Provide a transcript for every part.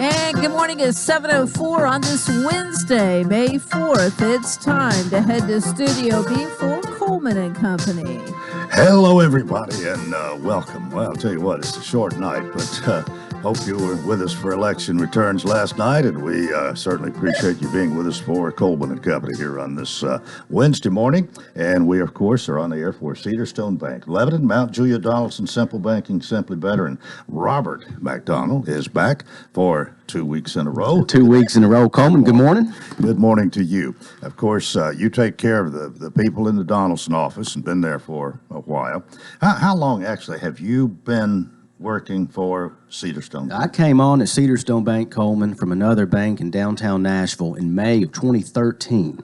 And good morning. It's 7:04 on this Wednesday, May 4th. It's time to head to Studio B for Coleman and Company. Hello, everybody, and welcome. Well, I'll tell you what, it's a short night, but hope you were with us for election returns last night, and we certainly appreciate you being with us for Coleman and Company here on this Wednesday morning. And we, of course, are on the air for Cedarstone Bank, Lebanon, Mount Juliet, Donaldson, Simple Banking, Simply Better, and Robert McDonald is back for 2 weeks in a row. 2 weeks in a row. Coleman, good morning. Good morning to you. Of course, you take care of the people in the Donaldson office and been there for a while. How long, actually, have you been working for Cedarstone? I came on at Cedarstone Bank, Coleman, from another bank in downtown Nashville in May of 2013.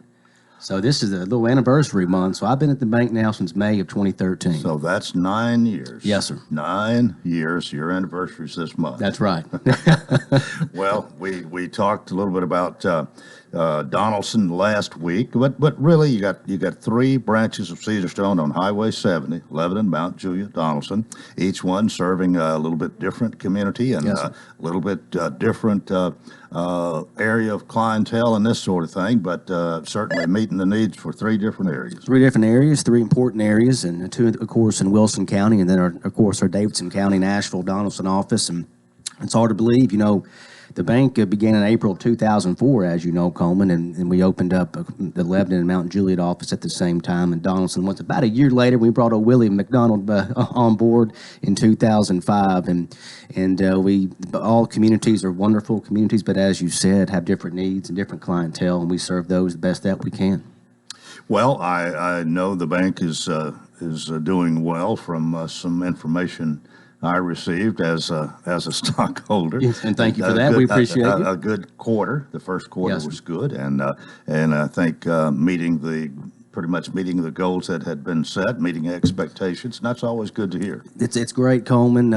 So this is a little anniversary month. So I've been at the bank now since May of 2013. So that's 9 years. Yes, sir. 9 years. Your anniversary's this month. That's right. Well, we talked a little bit about Donaldson last week, but really you got 3 branches of Cedarstone on Highway 70, Lebanon, Mount Juliet, Donaldson, each one serving a little bit different community and a little bit different area of clientele and this sort of thing, but certainly meeting the needs for 3 different areas. 3 different areas, 3 important areas, and 2, of course, in Wilson County, and then, of course, our Davidson County, Nashville, Donaldson office. And it's hard to believe, the bank began in April of 2004, as you know, Coleman, and we opened up the Lebanon and Mount Juliet office at the same time. And Donaldson, once about a year later, we brought Willie McDonald on board in 2005. And all communities are wonderful communities, but as you said, have different needs and different clientele, and we serve those the best that we can. Well, I know the bank is doing well from some information I received as a stockholder. Yes, and thank you for that. We appreciate it. A good quarter. The first quarter Yes, was good, and I think pretty much meeting the goals that had been set, meeting expectations, and that's always good to hear. It's great, Coleman.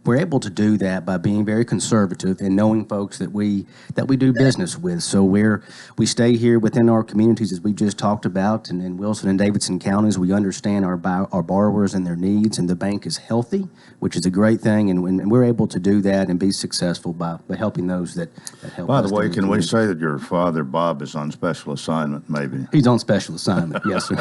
We're able to do that by being very conservative and knowing folks that we do business with. So we stay here within our communities, as we just talked about, and in Wilson and Davidson counties, we understand our borrowers and their needs, and the bank is healthy, which is a great thing, and we're able to do that and be successul by helping those that help. By the way, can we say that your father, Bob, is on special assignment, maybe? He's on special assignment, yes, sir.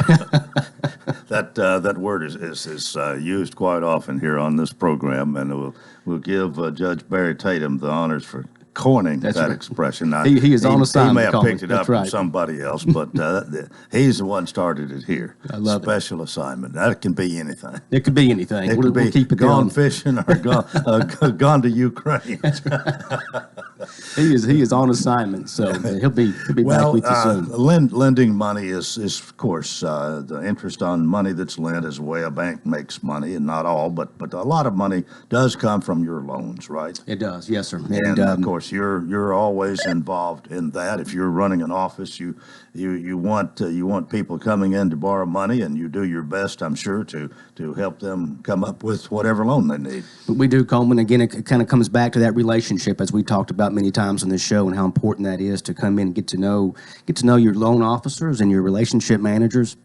That word is used quite often here on this program, and we'll give Judge Barry Tatum the honors for coining that expression. Now, he is on assignment. He may have picked it up from somebody else, but he's the one started it here. I love special assignment. That can be anything. It could be anything. It could be keep it gone going. fishing or gone to Ukraine. He is on assignment, so he'll be back with you soon. Lending money is of course the interest on money that's lent is the way a bank makes money, and not all, but a lot of money does come from your loans, right? It does, yes, sir. And of course, you're always involved in that. If you're running an office, you want people coming in to borrow money, and you do your best, I'm sure, to help them come up with whatever loan they need. But we do, Coleman. Again, it kind of comes back to that relationship, as we talked about many times on this show, and how important that is to come in and get to know your loan officers and your relationship managers.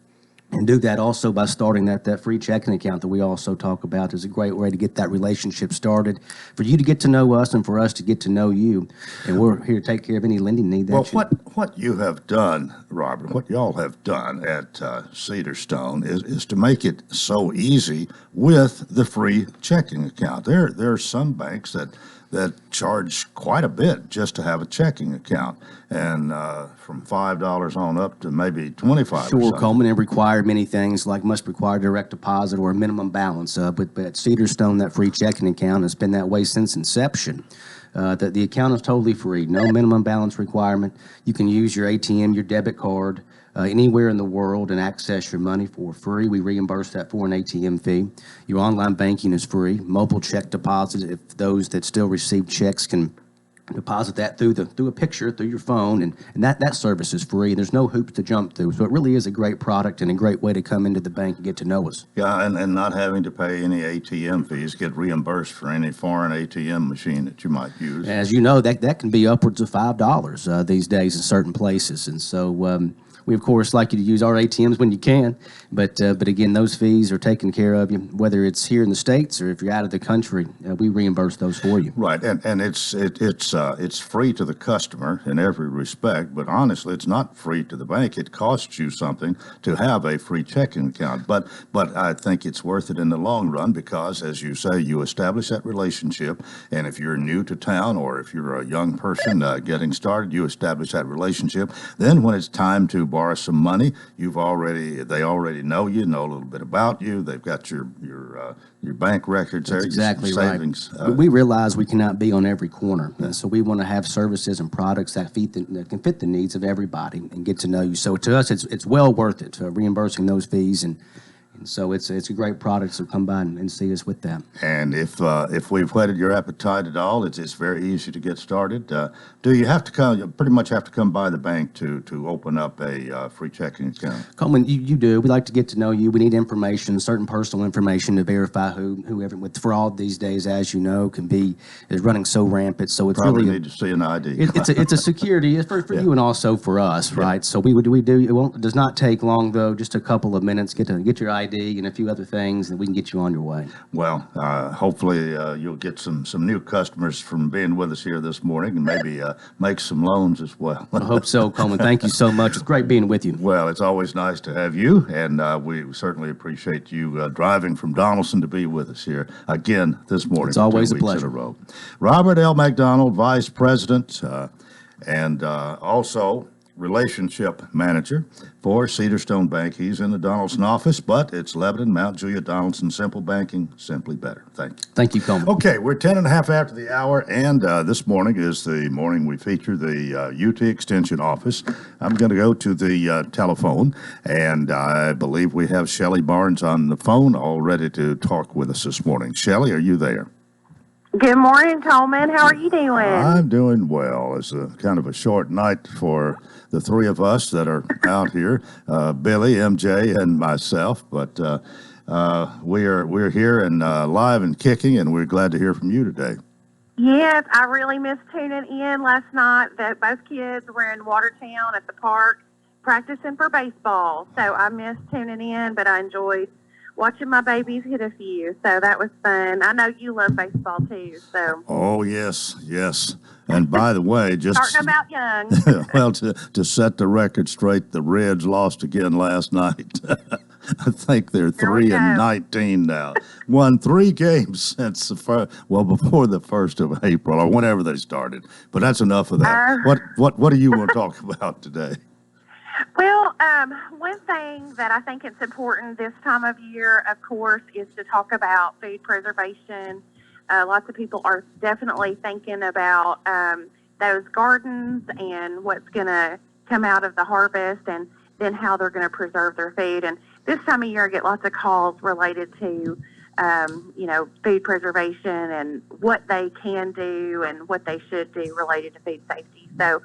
And do that also by starting that free checking account that we also talk about is a great way to get that relationship started, for you to get to know us and for us to get to know you. And we're here to take care of any lending need. What you have done, Robert, what y'all have done at Cedarstone is to make it so easy with the free checking account. There are some banks that charge quite a bit just to have a checking account, and from $5 on up to maybe $25. Sure, Coleman, and require many things like must require direct deposit or a minimum balance. But at Cedarstone, that free checking account has been that way since inception. The account is totally free, no minimum balance requirement. You can use your ATM, your debit card, anywhere in the world and access your money for free. We reimburse that for an ATM fee. Your online banking is free. Mobile check deposit, if those that still receive checks can deposit that through a picture through your phone, and that service is free. There's no hoops to jump through. So it really is a great product and a great way to come into the bank and get to know us. Yeah, and not having to pay any ATM fees, get reimbursed for any foreign ATM machine that you might use. As you know, that can be upwards of $5 these days in certain places. And so We, of course, like you to use our ATMs when you can, but again, those fees are taken care of you, whether it's here in the States or if you're out of the country, we reimburse those for you. Right, and it's free to the customer in every respect, but honestly, it's not free to the bank. It costs you something to have a free checking account, but I think it's worth it in the long run because, as you say, you establish that relationship, and if you're new to town or if you're a young person getting started, you establish that relationship. Then, when it's time to borrow some money, they already know you, know a little bit about you. They've got your bank records there. That's exactly your savings. Right. We realize we cannot be on every corner, so we want to have services and products that can fit the needs of everybody and get to know you. So to us, it's well worth it reimbursing those fees, and so it's a great product. So come by and see us with that. And if we've whetted your appetite at all, it's very easy to get started. Do you have to come? You pretty much have to come by the bank to open up a free checking account. Coleman, you do. We like to get to know you. We need information, certain personal information to verify whoever with fraud these days, as you know, is running so rampant. So it's Probably really need to see an ID. It's a security for you and also for us, right? So we do. It does not take long though. Just a couple of minutes. Get your ID and a few other things, and we can get you on your way. Well, hopefully you'll get some new customers from being with us here this morning, and maybe make some loans as well. I hope so, Coleman. Thank you so much. It's great being with you. Well, it's always nice to have you, and we certainly appreciate you driving from Donaldson to be with us here again this morning. It's always a 2 weeks pleasure. in a row. Robert L. McDonald, Vice President, and also Relationship Manager for Cedarstone Bank. He's in the Donaldson office, but it's Lebanon, Mount Juliet, Donaldson, simple banking, simply better. Thank you. Thank you, Coleman. Okay, we're 10 and a half after the hour, and this morning is the morning we feature the UT Extension office. I'm going to go to the telephone, and I believe we have Shelley Barnes on the phone all ready to talk with us this morning. Shelley, are you there? Good morning, Coleman. How are you doing? I'm doing well. It's a kind of a short night for the three of us that are out here, Billy, MJ, and myself. But we're here and live and kicking, and we're glad to hear from you today. Yes, I really missed tuning in last night. That both kids were in Watertown at the park practicing for baseball. So I missed tuning in, but I enjoyed watching my babies hit a few, so that was fun. I know you love baseball too, so. Oh, yes. And by the way, just starting them out young. well, to set the record straight, the Reds lost again last night. I think they're 3-19 now. Won 3 games since before the 1st of April or whenever they started. But that's enough of that. What do you want to talk about today? Well, one thing that I think it's important this time of year, of course, is to talk about food preservation. Lots of people are definitely thinking about those gardens and what's going to come out of the harvest and then how they're going to preserve their food. And this time of year, I get lots of calls related to, food preservation and what they can do and what they should do related to food safety. So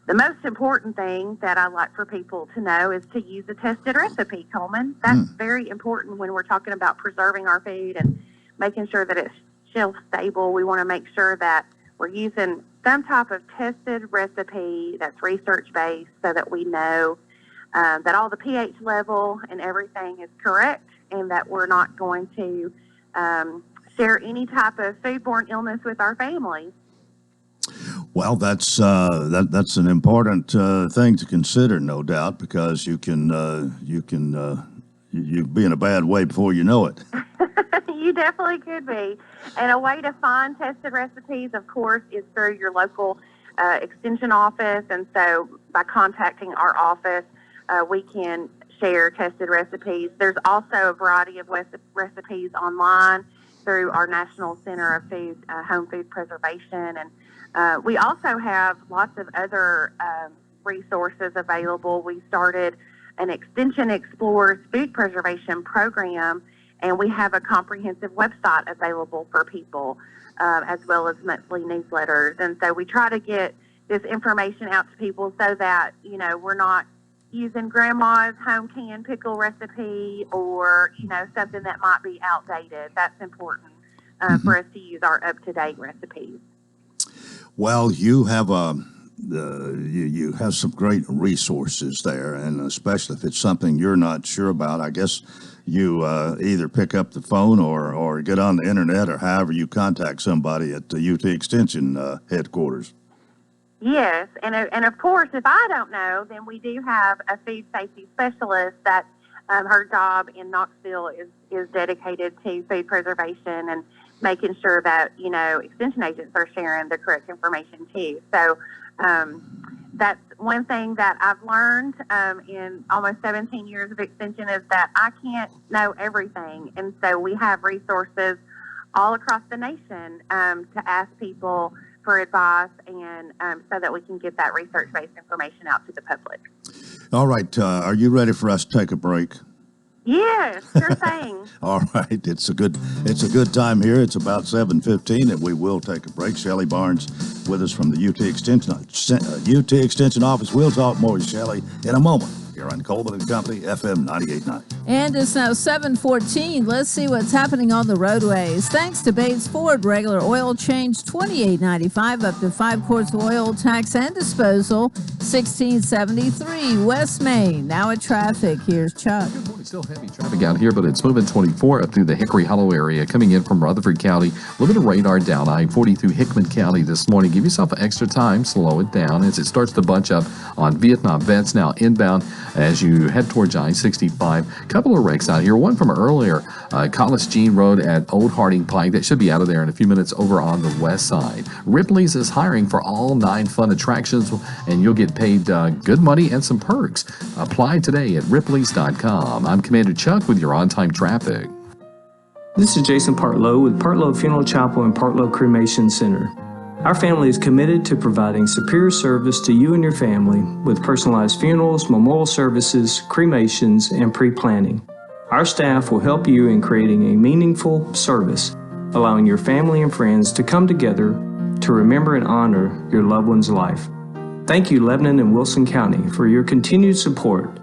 the most important thing that I like for people to know is to use a tested recipe, Coleman. That's very important when we're talking about preserving our food and making sure that it's shelf stable. We want to make sure that we're using some type of tested recipe that's research-based so that we know that all the pH level and everything is correct and that we're not going to share any type of foodborne illness with our family. Well, that's an important thing to consider, no doubt, because you can be in a bad way before you know it. You definitely could be. And a way to find tested recipes, of course, is through your local extension office. And so by contacting our office, we can share tested recipes. There's also a variety of recipes online through our National Center of Food, Home Food Preservation. And we also have lots of other resources available. We started an Extension Explorers food preservation program, and we have a comprehensive website available for people, as well as monthly newsletters. And so we try to get this information out to people so that, we're not using grandma's home canned pickle recipe or, something that might be outdated. That's important for us to use our up-to-date recipes. Well, you have a you have some great resources there, and especially if it's something you're not sure about, I guess you either pick up the phone or get on the internet, or however you contact somebody at the UT Extension headquarters. Yes, and of course, if I don't know, then we do have a food safety specialist that her job in Knoxville is dedicated to food preservation and making sure that, extension agents are sharing the correct information too. So that's one thing that I've learned in almost 17 years of extension, is that I can't know everything. And so we have resources all across the nation to ask people for advice, and so that we can get that research-based information out to the public. All right. Are you ready for us to take a break? Yes, sure thing. All right. It's a good time here. It's about 7:15, and we will take a break. Shelley Barnes with us from the UT Extension office. We'll talk more with Shelley in a moment here on Coleman and Company, FM 98.9. And it's now 7:14. Let's see what's happening on the roadways. Thanks to Bates Ford, regular oil change $28.95, up to 5 quarts of oil, tax and disposal $16.73. West Main. Now at traffic. Here's Chuck. Good morning. Still heavy traffic out here, but it's moving 24 up through the Hickory Hollow area, coming in from Rutherford County. A little bit of radar down I-40 through Hickman County this morning. Give yourself extra time. Slow it down as it starts to bunch up on Vietnam Vets now inbound as you head towards I-65. Couple of wrecks out here. One from earlier, Collis Jean Road at Old Harding Pike. That should be out of there in a few minutes over on the west side. Ripley's is hiring for all 9 fun attractions, and you'll get paid good money and some perks. Apply today at Ripley's.com. I'm Commander Chuck with your on-time traffic. This is Jason Partlow with Partlow Funeral Chapel and Partlow Cremation Center. Our family is committed to providing superior service to you and your family with personalized funerals, memorial services, cremations, and pre-planning. Our staff will help you in creating a meaningful service, allowing your family and friends to come together to remember and honor your loved one's life. Thank you, Lebanon and Wilson County, for your continued support.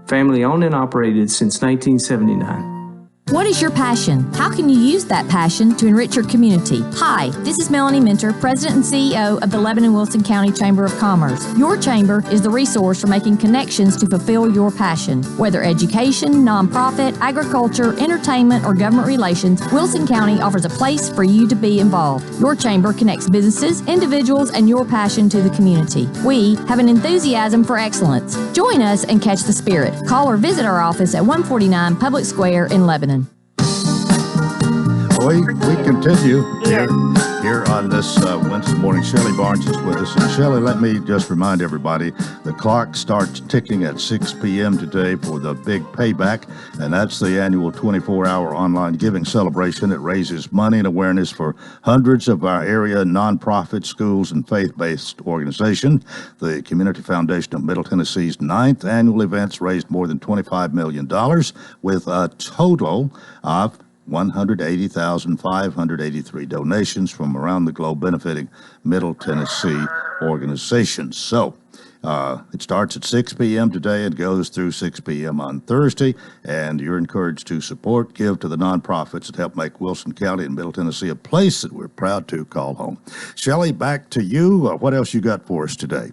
Family owned and operated since 1979. What is your passion? How can you use that passion to enrich your community? Hi, this is Melanie Minter, President and CEO of the Lebanon Wilson County Chamber of Commerce. Your chamber is the resource for making connections to fulfill your passion. Whether education, nonprofit, agriculture, entertainment, or government relations, Wilson County offers a place for you to be involved. Your chamber connects businesses, individuals, and your passion to the community. We have an enthusiasm for excellence. Join us and catch the spirit. Call or visit our office at 149 Public Square in Lebanon. We continue here on this Wednesday morning. Shelley Barnes is with us. And Shelley, let me just remind everybody, the clock starts ticking at 6 p.m. today for the big payback, and that's the annual 24-hour online giving celebration. It raises money and awareness for hundreds of our area nonprofit schools and faith-based organizations. The Community Foundation of Middle Tennessee's 9th annual events raised more than $25 million with a total of 180,583 donations from around the globe benefiting Middle Tennessee organizations. So it starts at 6 p.m. today and goes through 6 p.m. on Thursday, and you're encouraged to support, give to the nonprofits that help make Wilson County and Middle Tennessee a place that we're proud to call home. Shelley, back to you. What else you got for us today?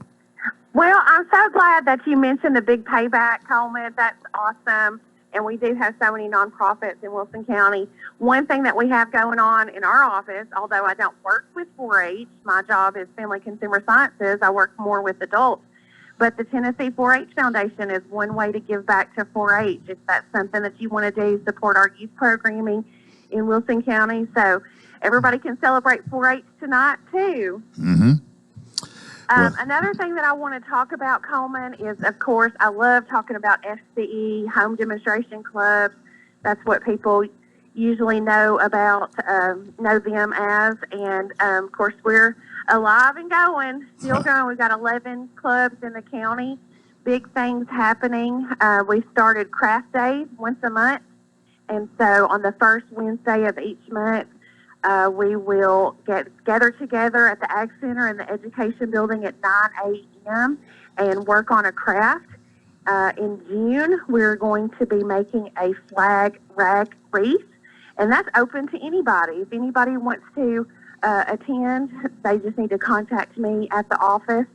Well, I'm so glad that you mentioned the big payback, Coleman. That's awesome. And we do have so many nonprofits in Wilson County. One thing that we have going on in our office, although I don't work with 4-H, my job is family consumer sciences, I work more with adults. But the Tennessee 4-H Foundation is one way to give back to 4-H if that's something that you want to do, support our youth programming in Wilson County. So everybody can celebrate 4-H tonight, too. Mm-hmm. Another thing that I want to talk about, Coleman, is, of course, I love talking about FCE, home demonstration clubs. That's what people usually know them as. And, of course, we're alive and going, still going. We've got 11 clubs in the county, big things happening. We started craft days once a month. And so on the first Wednesday of each month, we will gather together at the Ag Center in the Education Building at 9 a.m. and work on a craft. In June, we're going to be making a flag rag wreath, and that's open to anybody. If anybody wants to attend, they just need to contact me at the office,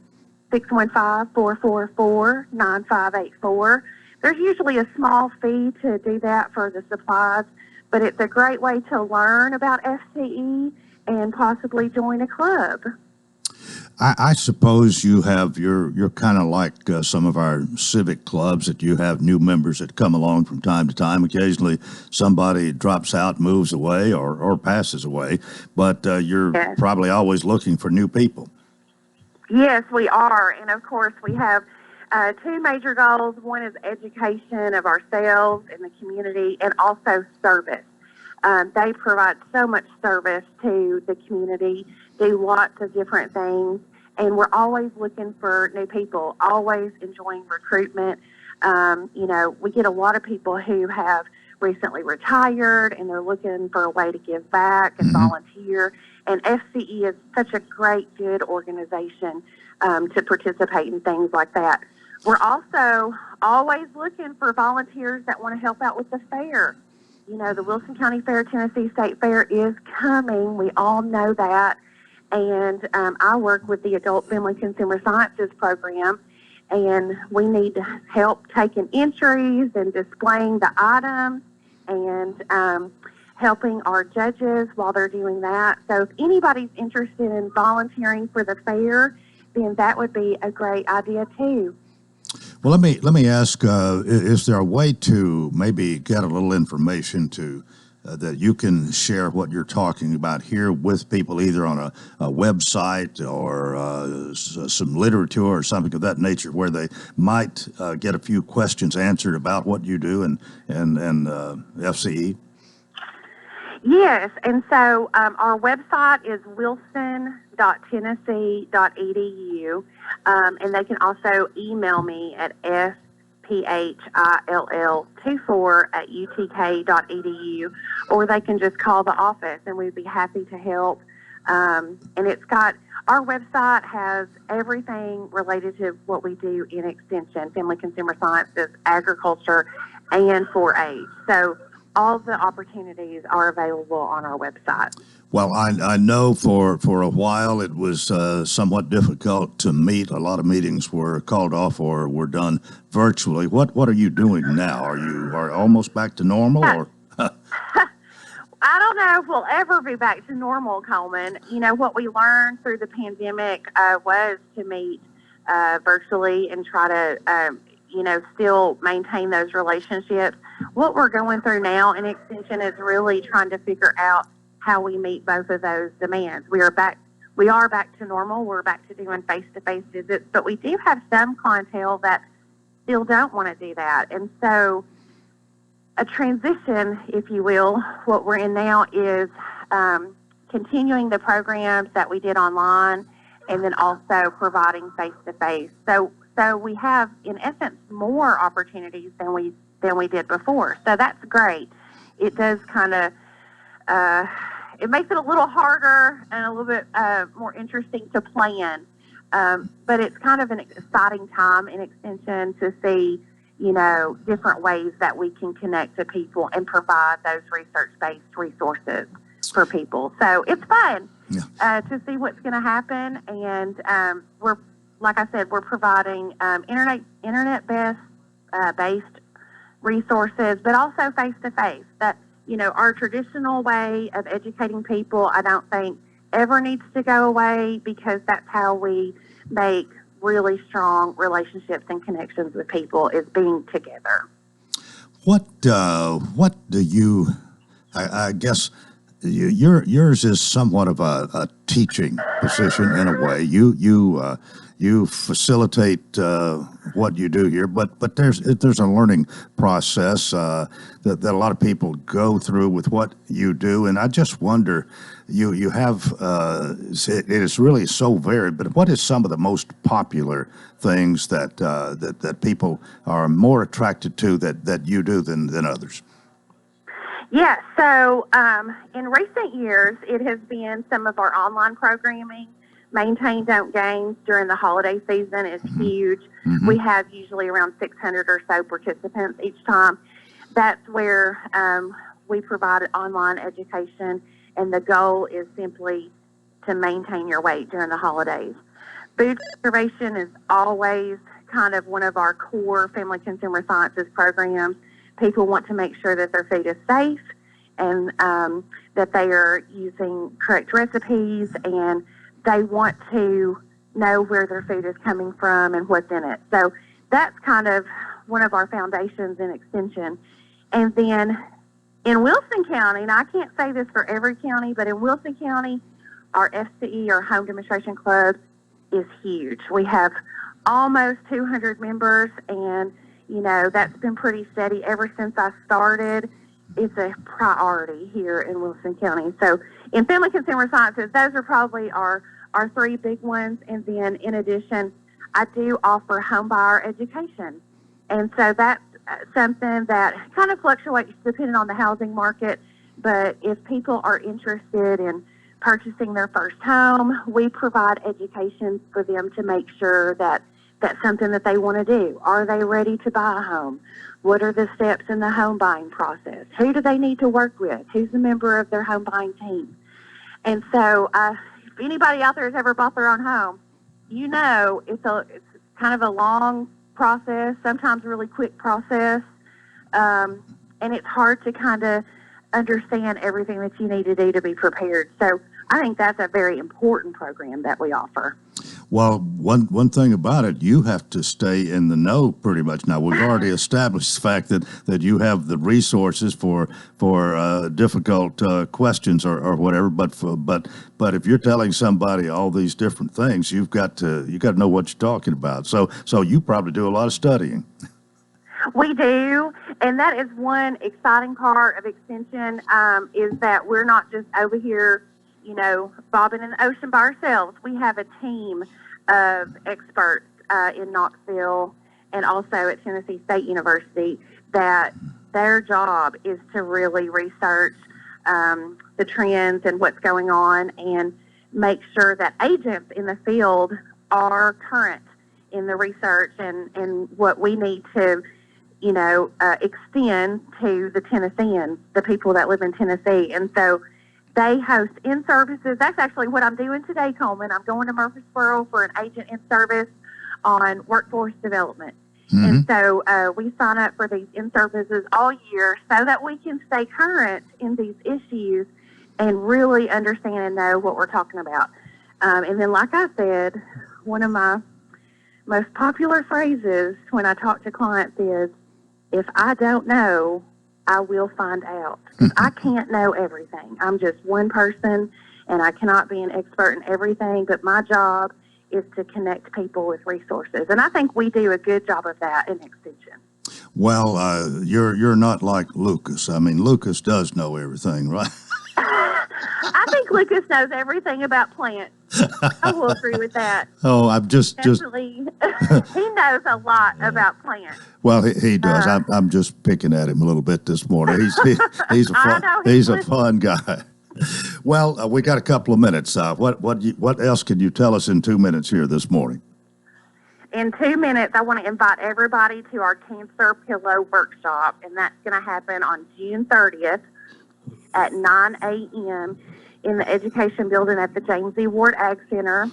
615-444-9584. There's usually a small fee to do that for the supplies, but it's a great way to learn about FCE and possibly join a club. I suppose you're kind of like some of our civic clubs, that you have new members that come along from time to time. Occasionally somebody drops out, moves away, or passes away, but you're Yes. probably always looking for new people. Yes, we are. And of course, we have two major goals. One is education of ourselves and the community, and also service. They provide so much service to the community, do lots of different things, and we're always looking for new people, always enjoying recruitment. We get a lot of people who have recently retired, and they're looking for a way to give back and volunteer. And FCE is such a great, good organization to participate in things like that. We're also always looking for volunteers that want to help out with the fair. The Wilson County Fair, Tennessee State Fair is coming. We all know that. And I work with the Adult Family Consumer Sciences program, and we need help taking entries and displaying the items and helping our judges while they're doing that. So if anybody's interested in volunteering for the fair, then that would be a great idea too. Well, let me ask: is there a way to maybe get a little information to that you can share what you're talking about here with people, either on a website or some literature or something of that nature, where they might get a few questions answered about what you do and FCE? Yes, and so our website is wilson.tennessee.edu, and they can also email me at spill24@utk.edu, or they can just call the office, and we'd be happy to help. And our website has everything related to what we do in Extension, Family Consumer Sciences, Agriculture, and 4-H. So all the opportunities are available on our website. Well, I know for a while it was somewhat difficult to meet. A lot of meetings were called off or were done virtually. What are you doing now? Are you almost back to normal? Or I don't know if we'll ever be back to normal, Coleman. What we learned through the pandemic was to meet virtually and try to still maintain those relationships. What we're going through now in Extension is really trying to figure out how we meet both of those demands. We are back to normal. We're back to doing face-to-face visits, but we do have some clientele that still don't want to do that. And so a transition, if you will, what we're in now is continuing the programs that we did online, and then also providing face-to-face. So we have, in essence, more opportunities than we did before. So that's great. It does kind of it makes it a little harder and a little bit more interesting to plan. But it's kind of an exciting time in Extension to see, different ways that we can connect to people and provide those research-based resources for people. So it's fun to see what's going to happen. And like I said, we're providing internet-based resources, but also face-to-face. That, our traditional way of educating people, I don't think ever needs to go away, because that's how we make really strong relationships and connections with people, is being together. what do you? I guess yours is somewhat of a teaching position in a way. You facilitate what you do here, but there's a learning process that a lot of people go through with what you do, and I just wonder, you have it is really so varied. But what is some of the most popular things that people are more attracted to that you do than others? Yeah, so in recent years, it has been some of our online programming. Maintain Don't Games during the holiday season is huge. We have usually around 600 or so participants each time. That's where we provide online education, and the goal is simply to maintain your weight during the holidays. Food preservation is always kind of one of our core family consumer sciences programs. People want to make sure that their food is safe and that they are using correct recipes, and they want to know where their food is coming from and what's in it. So that's kind of one of our foundations in Extension. And then in Wilson County, and I can't say this for every county, but in Wilson County, our FCE, our Home Demonstration Club, is huge. We have almost 200 members, and, that's been pretty steady ever since I started. It's a priority here in Wilson County. So in Family Consumer Sciences, those are probably our three big ones. And then in addition, I do offer home buyer education. And so that's something that kind of fluctuates depending on the housing market. But if people are interested in purchasing their first home, we provide education for them to make sure that that's something that they want to do. Are they ready to buy a home? What are the steps in the home buying process? Who do they need to work with? Who's a member of their home buying team? And so if anybody out there has ever bought their own home, it's kind of a long process, sometimes a really quick process, and it's hard to kind of understand everything that you need to do to be prepared. So I think that's a very important program that we offer. Well, one thing about it, you have to stay in the know pretty much. Now, we've already established the fact that you have the resources for difficult questions or whatever. But if you're telling somebody all these different things, you've got to know what you're talking about. So you probably do a lot of studying. We do, and that is one exciting part of Extension, is that we're not just over here, bobbing in the ocean by ourselves. We have a team of experts in Knoxville and also at Tennessee State University that their job is to really research the trends and what's going on and make sure that agents in the field are current in the research and what we need to extend to the Tennesseans, the people that live in Tennessee. And so they host in-services. That's actually what I'm doing today, Coleman. I'm going to Murfreesboro for an agent in-service on workforce development. Mm-hmm. And so we sign up for these in-services all year so that we can stay current in these issues and really understand and know what we're talking about. And then, like I said, one of my most popular phrases when I talk to clients is, if I don't know, I will find out. I can't know everything. I'm just one person, and I cannot be an expert in everything, but my job is to connect people with resources. And I think we do a good job of that in Extension. Well, you're not like Lucas. I mean, Lucas does know everything, right? I think Lucas knows everything about plants. I will agree with that. Oh, I'm just Definitely. He knows a lot about plants. Well, he does. I'm just picking at him a little bit this morning. He's a fun guy. Well, we got a couple of minutes. What else can you tell us in 2 minutes here this morning? In 2 minutes, I want to invite everybody to our Cancer Pillow Workshop, and that's going to happen on June 30th at 9 a.m. in the Education Building at the James E. Ward Ag Center.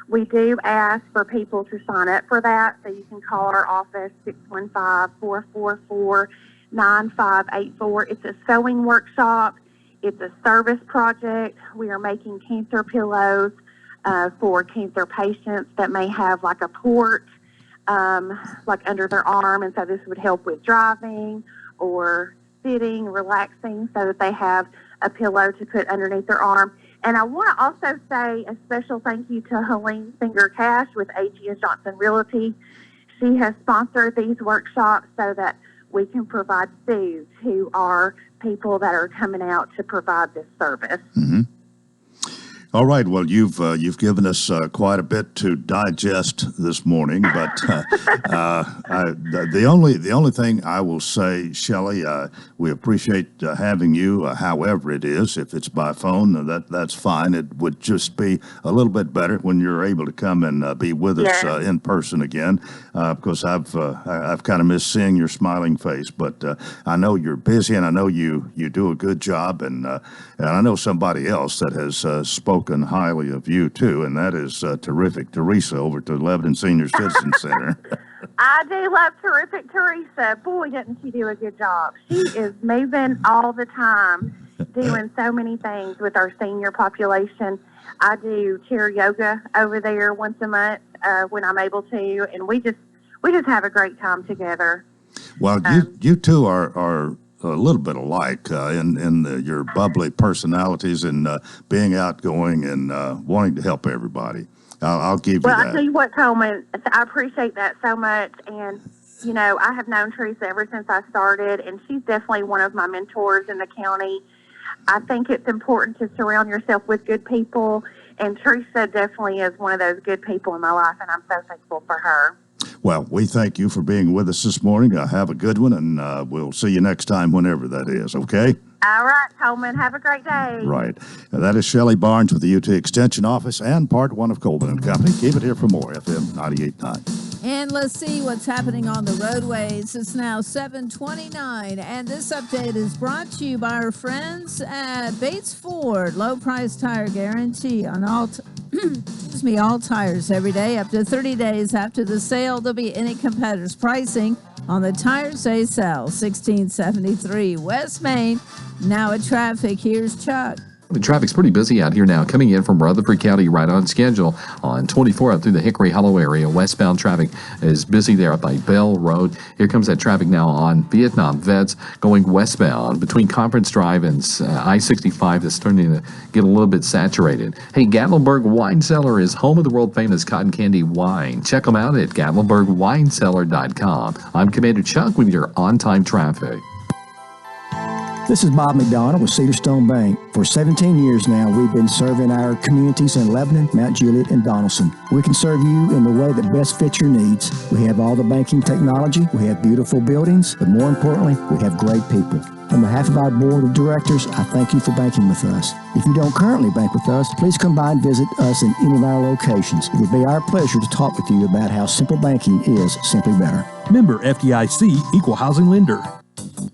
We do ask for people to sign up for that, so you can call our office, 615-444-9584. It's a sewing workshop. It's a service project. We are making cancer pillows for cancer patients that may have like a port like under their arm, and so this would help with driving or sitting, relaxing, so that they have a pillow to put underneath their arm. And I want to also say a special thank you to Helene Singer Cash with A.G. Johnson Realty. She has sponsored these workshops so that we can provide food to our people that are coming out to provide this service. Mm-hmm. All right. Well, you've given us quite a bit to digest this morning, but the only thing I will say, Shelley, we appreciate having you. However it is, if it's by phone, that's fine. It would just be a little bit better when you're able to come and be with us in person again, because I've kind of missed seeing your smiling face. But I know you're busy, and I know you do a good job, and I know somebody else that has spoken spoken highly of you, too, and that is terrific. Teresa over at the Lebanon Senior Citizen Center. I do love terrific Teresa. Boy, doesn't she do a good job. She is moving all the time, doing so many things with our senior population. I do chair yoga over there once a month when I'm able to, and we just have a great time together. Well, you two are a little bit alike in your bubbly personalities and being outgoing and wanting to help everybody. I'll give you that. Well, I tell you what, Coleman, I appreciate that so much. And, you know, I have known Teresa ever since I started, and she's definitely one of my mentors in the county. I think it's important to surround yourself with good people, and Teresa definitely is one of those good people in my life, and I'm so thankful for her. Well, we thank you for being with us this morning. Have a good one, and we'll see you next time, whenever that is, okay? All right, Coleman. Have a great day. Right. Now, that is Shelley Barnes with the UT Extension Office and Part 1 of Coleman and Company. Keep it here for more, FM 98.9. And let's see what's happening on the roadways. It's now 7:29, and this update is brought to you by our friends at Bates Ford. Low price tire guarantee on all all tires every day. Up to 30 days after the sale, there'll be any competitor's pricing on the tires they sell. 1673 West Main. Now at traffic, here's Chuck. The traffic's pretty busy out here now, coming in from Rutherford County right on schedule on 24 up through the Hickory Hollow area. Westbound traffic is busy there up by Bell Road. Here comes that traffic now on Vietnam Vets going westbound between Conference Drive and I-65 that's starting to get a little bit saturated. Hey, Gatlinburg Wine Cellar is home of the world-famous cotton candy wine. Check them out at GatlinburgWineCellar.com. I'm Commander Chuck with your on-time traffic. This is Bob McDonald with Cedarstone Bank. For 17 years now, we've been serving our communities in Lebanon, Mount Juliet, and Donaldson. We can serve you in the way that best fits your needs. We have all the banking technology, we have beautiful buildings, but more importantly, we have great people. On behalf of our board of directors, I thank you for banking with us. If you don't currently bank with us, please come by and visit us in any of our locations. It would be our pleasure to talk with you about how simple banking is simply better. Member FDIC, Equal Housing Lender.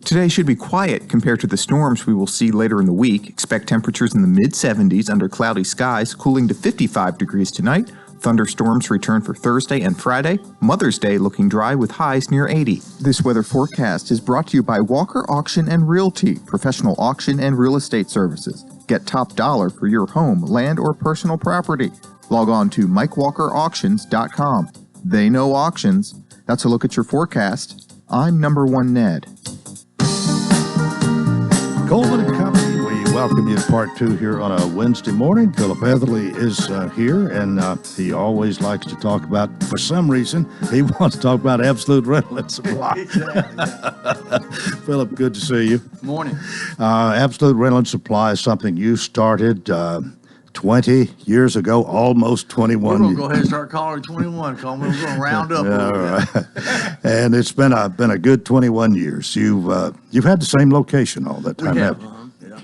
Today should be quiet compared to the storms we will see later in the week. Expect temperatures in the mid-70s under cloudy skies, cooling to 55 degrees tonight. Thunderstorms return for Thursday and Friday. Mother's Day looking dry with highs near 80. This weather forecast is brought to you by Walker Auction and Realty, professional auction and real estate services. Get top dollar for your home, land, or personal property. Log on to MikeWalkerAuctions.com. They know auctions. That's a look at your forecast. I'm number one Ned. Coleman and Company, we welcome you to Part 2 here on a Wednesday morning. Philip Heatherly is here, and he always likes to talk about, for some reason, he wants to talk about absolute rental and supply. Exactly. Philip, good to see you. Morning. Absolute rental and supply is something you started 20 years ago, almost 21 We're going years. to go ahead and start calling it 21, Coleman. We're going to round up a little bit. And it's been a good 21 years. You've had the same location all that time, We have. haven't you? Yeah.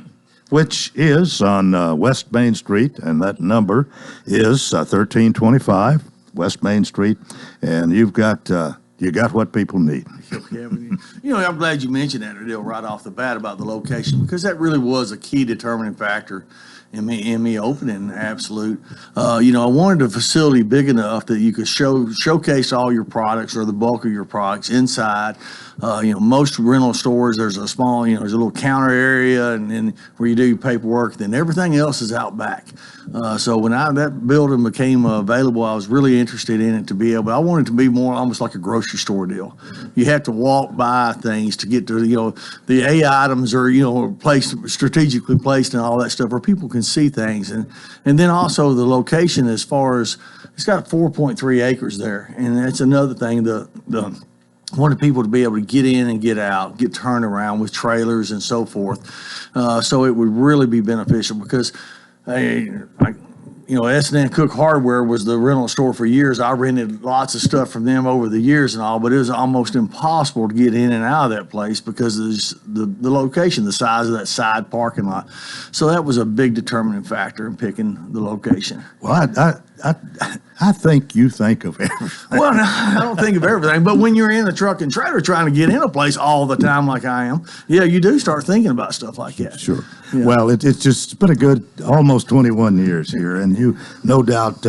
Which is on West Main Street, and that number is 1325 West Main Street, and you got what people need. You know, I'm glad you mentioned that deal right off the bat about the location, because that really was a key determining factor in me opening Absolute. You know, I wanted a facility big enough that you could showcase all your products or the bulk of your products inside. You know, most rental stores, there's a small, there's a little counter area and then where you do your paperwork, then everything else is out back. So when that building became available, I was really interested in it to be able, I wanted it to be more almost like a grocery store deal. You have to walk by things to get to, the A items are, strategically placed and all that stuff where people can see things. And then also the location as far as, it's got 4.3 acres there. And that's another thing, I wanted people to be able to get in and get out, get turned around with trailers and so forth. So it would really be beneficial because, S&N Cook Hardware was the rental store for years. I rented lots of stuff from them over the years and all, but it was almost impossible to get in and out of that place because of the location, the size of that side parking lot. So that was a big determining factor in picking the location. Well, I think you think of everything. Well, no, I don't think of everything, but when you're in a truck and trailer trying to get in a place all the time like I am, yeah, you do start thinking about stuff like that. Sure. Yeah. Well, it's been a good almost 21 years here, and you no doubt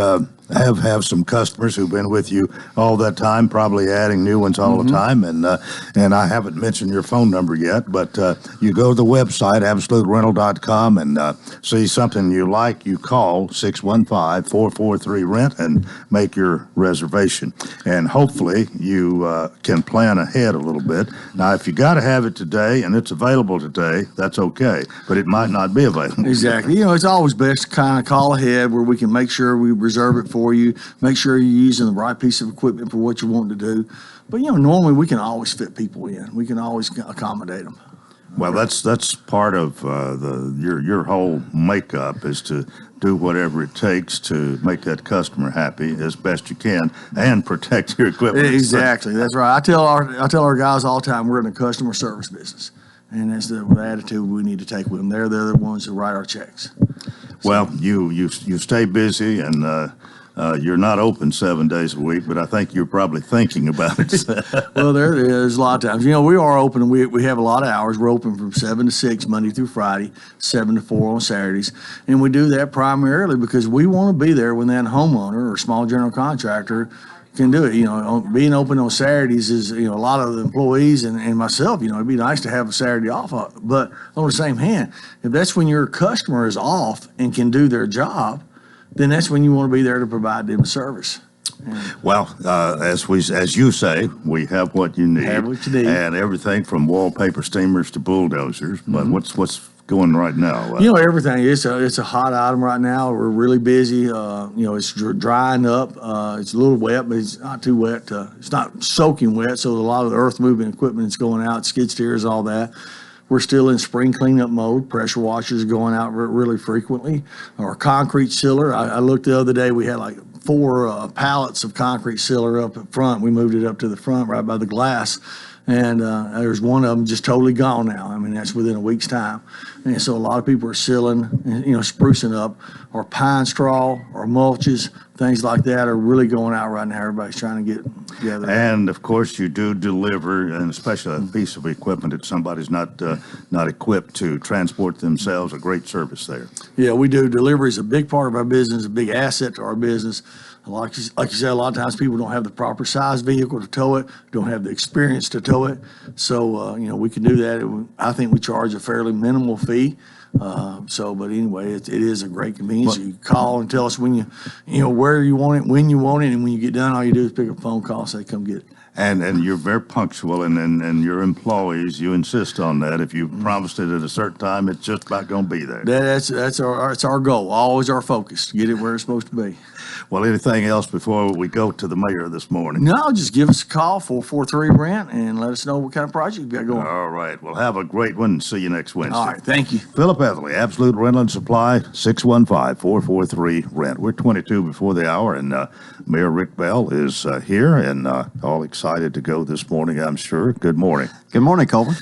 have some customers who've been with you all that time, probably adding new ones all the time. And I haven't mentioned your phone number yet, but you go to the website, absoluterental.com, and see something you like, you call 615-443-RENT and make your reservation. And hopefully you can plan ahead a little bit. Now, if you got to have it today and it's available today, that's okay, but it might not be available. Exactly. You know, it's always best to kind of call ahead where we can make sure we reserve it for you, make sure you're using the right piece of equipment for what you want to do. But, you know, normally we can always fit people in. We can always accommodate them. Well, that's part of your whole makeup is to do whatever it takes to make that customer happy as best you can and protect your equipment. Exactly. That's right. I tell our guys all the time we're in the customer service business, and that's the attitude we need to take with them. They're the ones who write our checks. Well, you stay busy, and you're not open 7 days a week, but I think you're probably thinking about it. Well, there's a lot of times. You know, we are open, and we have a lot of hours. We're open from 7 to 6 Monday through Friday, 7 to 4 on Saturdays, and we do that primarily because we want to be there when that homeowner or small general contractor can do it. You know, being open on Saturdays is, you know, a lot of the employees and myself, you know, it'd be nice to have a Saturday off. But on the same hand, if that's when your customer is off and can do their job, then that's when you want to be there to provide them a service. Well, as you say, we have what you need. Have what you need. And everything from wallpaper steamers to bulldozers. But what's going right now? You know, everything. It's a hot item right now. We're really busy. You know, it's drying up. It's a little wet, but it's not too wet. It's not soaking wet, so a lot of the earth moving equipment is going out, skid steers, all that. We're still in spring cleanup mode. Pressure washers going out really frequently. Our concrete sealer, I looked the other day, we had like 4 pallets of concrete sealer up front. We moved it up to the front right by the glass. And there's one of them just totally gone now. I mean, that's within a week's time. And so a lot of people are sealing, you know, sprucing up. Our pine straw, our mulches, things like that are really going out right now. Everybody's trying to get together. And of course, you do deliver, and especially a piece of equipment that somebody's not equipped to transport themselves. A great service there. Yeah, we do. Delivery is a big part of our business, a big asset to our business. Like you said, a lot of times people don't have the proper size vehicle to tow it, don't have the experience to tow it. So, you know, we can do that. I think we charge a fairly minimal fee. But anyway, it is a great convenience. You call and tell us when you know, where you want it, when you want it, and when you get done, all you do is pick up a phone call, say, come get it. And you're very punctual, and your employees, you insist on that. If you promised it at a certain time, it's just about going to be there. That's our goal, always our focus, to get it where it's supposed to be. Well, anything else before we go to the mayor this morning? No, just give us a call, 443-RENT, and let us know what kind of project you've got going. All right. Well, have a great one. See you next Wednesday. All right. Thank you. Philip Etherly, Absolute Rental and Supply, 615-443-RENT. We're 22 before the hour, and Mayor Rick Bell is here and all excited to go this morning, I'm sure. Good morning. Good morning, Coleman.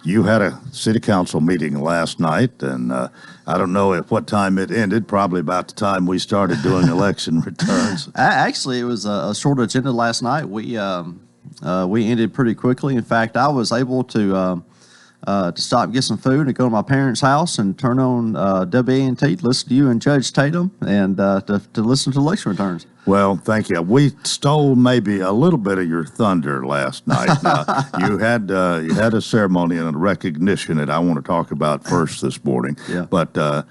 You had a city council meeting last night, and I don't know at what time it ended, probably about the time we started doing election returns. Actually, it was a short agenda last night. We ended pretty quickly. In fact, I was able to stop and get some food and go to my parents' house and turn on WANT, listen to you and Judge Tatum, and to listen to election returns. Well, thank you. We stole maybe a little bit of your thunder last night. You had a ceremony and a recognition that I want to talk about first this morning. Yeah. But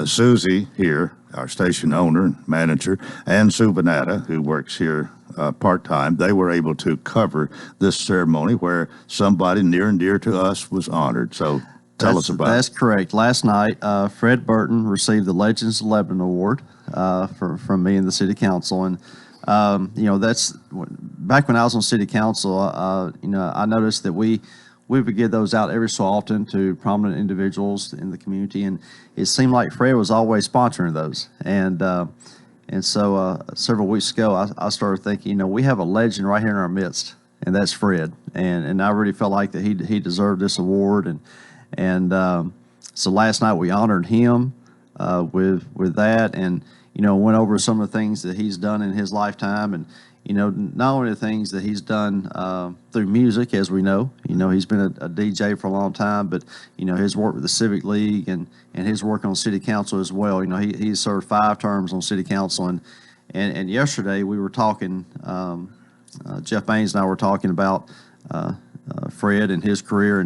Susie here, our station owner and manager, and Sue Banata, who works here part-time, they were able to cover this ceremony where somebody near and dear to us was honored. So tell us about it. That's correct. Last night, Fred Burton received the Legends of Lebanon Award from me and the city council. And, you know, that's back when I was on city council, you know, I noticed that we would give those out every so often to prominent individuals in the community. And it seemed like Fred was always sponsoring those. And so several weeks ago, I started thinking, you know, we have a legend right here in our midst, and that's Fred. And I really felt like that he deserved this award. And so last night we honored him with that. And went over some of the things that he's done in his lifetime, and not only the things that he's done through music, as we know. He's been a DJ for a long time, but his work with the Civic League and his work on city council as well. He served 5 terms on city council, and yesterday we were talking. Jeff Baines and I were talking about Fred and his career,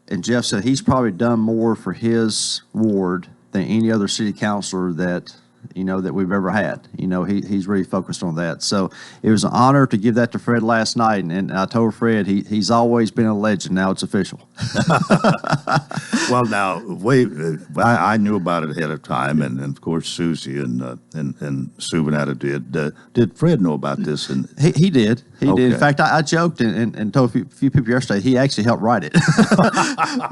and Jeff said he's probably done more for his ward than any other city councilor that we've ever had. He's really focused on that. So it was an honor to give that to Fred last night, and I told Fred he's always been a legend. Now it's official. Well, now I knew about it ahead of time, and of course Susie and Sue Vanetta did. Did Fred know about this? And he did. He Okay. did. In fact, I joked and told a few people yesterday he actually helped write it.